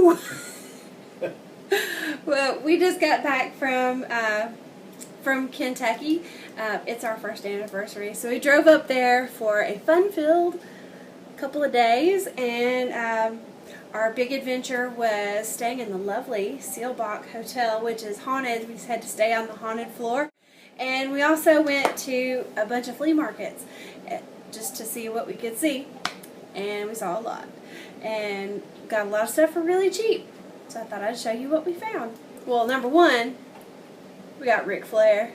Woo! Well, we just got back from Kentucky. It's our first anniversary, so we drove up there for a fun-filled couple of days, and our big adventure was staying in the lovely Seelbach Hotel, which is haunted. We had to stay on the haunted floor. And we also went to a bunch of flea markets just to see what we could see. And we saw a lot. And got a lot of stuff for really cheap. So I thought I'd show you what we found. Well, number one, we got Ric Flair.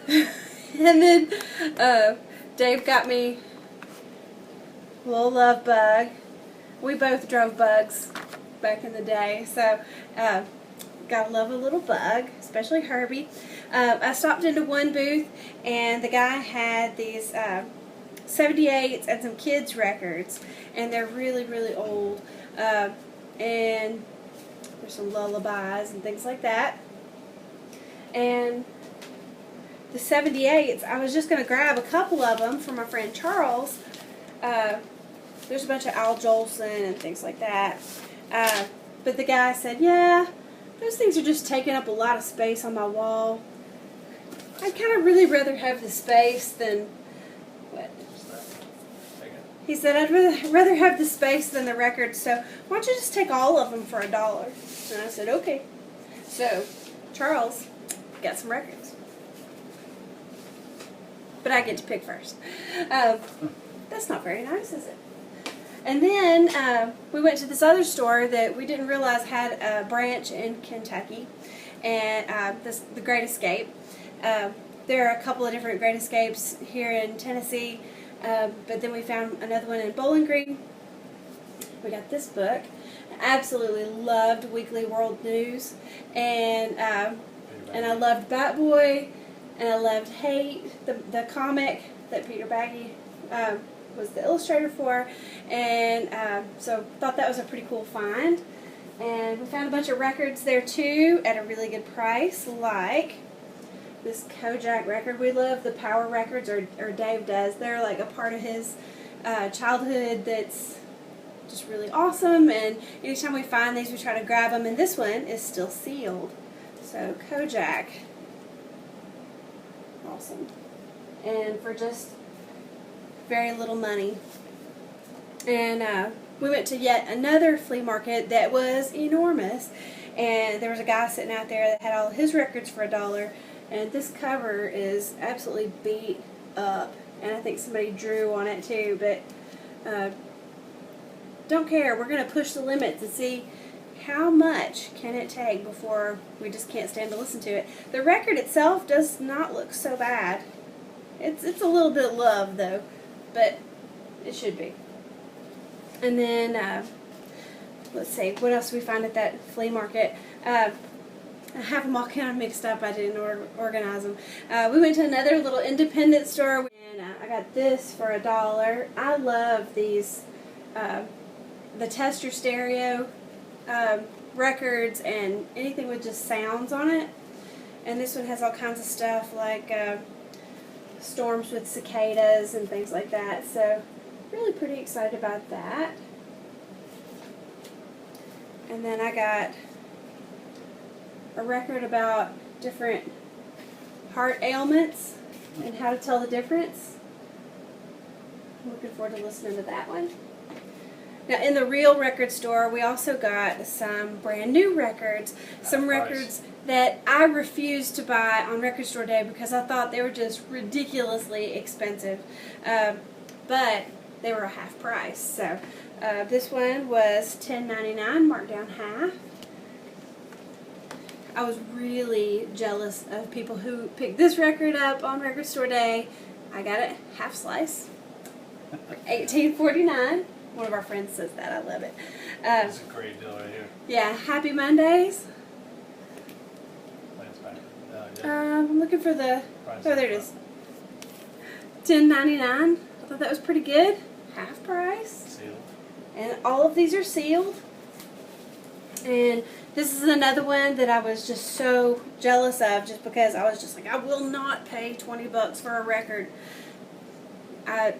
And then Dave got me a little love bug. We both drove bugs back in the day, so gotta love a little bug, especially Herbie. I stopped into one booth, and the guy had these 78s and some kids records, and they're really, really old. And there's some lullabies and things like that. And the 78s, I was just going to grab a couple of them for my friend Charles. There's a bunch of Al Jolson and things like that. But the guy said, yeah, those things are just taking up a lot of space on my wall. I'd kind of really rather have the space than... What? He said, I'd rather have the space than the records, so why don't you just take all of them for $1? And I said, okay. So, Charles got some records. But I get to pick first. That's not very nice, is it? And then we went to this other store that we didn't realize had a branch in Kentucky, and the Great Escape. There are a couple of different Great Escapes here in Tennessee, but then we found another one in Bowling Green. We got this book. I absolutely loved Weekly World News, and I loved Bat Boy, and I loved Hate, the comic that Peter Baggy was the illustrator for, and so thought that was a pretty cool find. And we found a bunch of records there too at a really good price, like this Kojak record. We love the power records, or Dave does. They're like a part of his childhood that's just really awesome, and anytime we find these we try to grab them, and this one is still sealed. So Kojak, awesome, and for just very little money. And we went to yet another flea market that was enormous, and there was a guy sitting out there that had all his records for $1, and this cover is absolutely beat up, and I think somebody drew on it too, but don't care. We're going to push the limits and see how much can it take before we just can't stand to listen to it. The record itself does not look so bad. It's a little bit loved though, but it should be. And then, let's see, what else did we find at that flea market? I have them all kind of mixed up. I didn't organize them. We went to another little independent store, and I got this for $1. I love these, the Tester Stereo records and anything with just sounds on it. And this one has all kinds of stuff like storms with cicadas and things like that. So really pretty excited about that. And then I got a record about different heart ailments and how to tell the difference. I'm looking forward to listening to that one. Now, in the real record store, we also got some brand new records. Some records that I refused to buy on Record Store Day because I thought they were just ridiculously expensive. But they were a half price. So this one was $10.99, marked down half. I was really jealous of people who picked this record up on Record Store Day. I got it half slice, $18.49. One of our friends says that. I love it. That's a great deal right here. Yeah, Happy Mondays. I'm looking for the... Oh, there it is. $10.99. I thought that was pretty good. Half price. Sealed. And all of these are sealed. And this is another one that I was just so jealous of, just because I was just like, I will not pay $20 for a record. I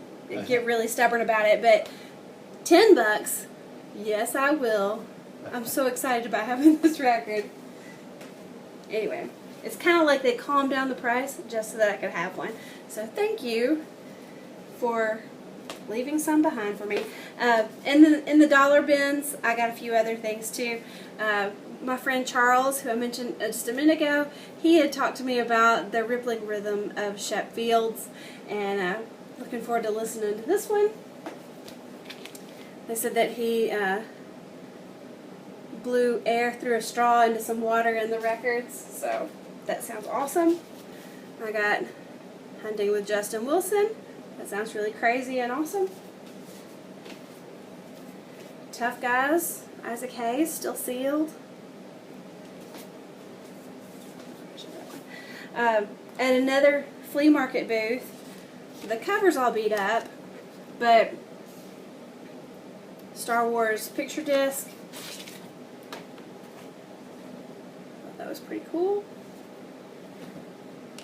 get really stubborn about it, but $10, yes I will. I'm so excited about having this record. Anyway, it's kind of like they calmed down the price just so that I could have one. So thank you for leaving some behind for me. In the dollar bins, I got a few other things too. My friend Charles, who I mentioned just a minute ago, he had talked to me about the rippling rhythm of Shep Fields, and looking forward to listening to this one. They said that he blew air through a straw into some water in the records, so that sounds awesome. I got Hunting with Justin Wilson. That sounds really crazy and awesome. Tough Guys, Isaac Hayes, still sealed. At another flea market booth, the cover's all beat up, but Star Wars picture disc. That was pretty cool.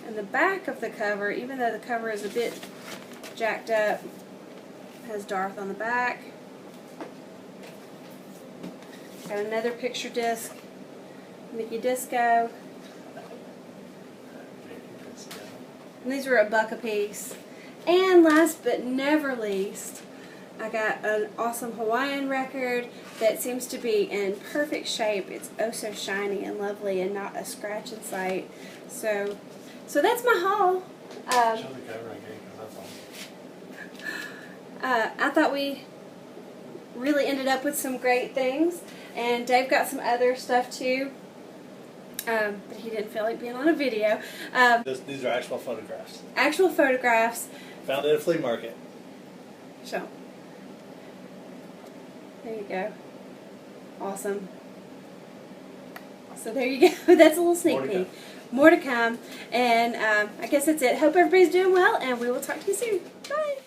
And the back of the cover, even though the cover is a bit jacked up, has Darth on the back. Got another picture disc, Mickey Disco. And these were $1 a piece. And last but never least, I got an awesome Hawaiian record that seems to be in perfect shape. It's oh so shiny and lovely and not a scratch in sight. So that's my haul. Show the cover again, because that's awesome. I thought we really ended up with some great things. And Dave got some other stuff too. But he didn't feel like being on a video. These are actual photographs. Actual photographs. Found at a flea market. So, there you go. Awesome. So there you go. That's a little sneak peek. More to come. And I guess that's it. Hope everybody's doing well, and we will talk to you soon. Bye.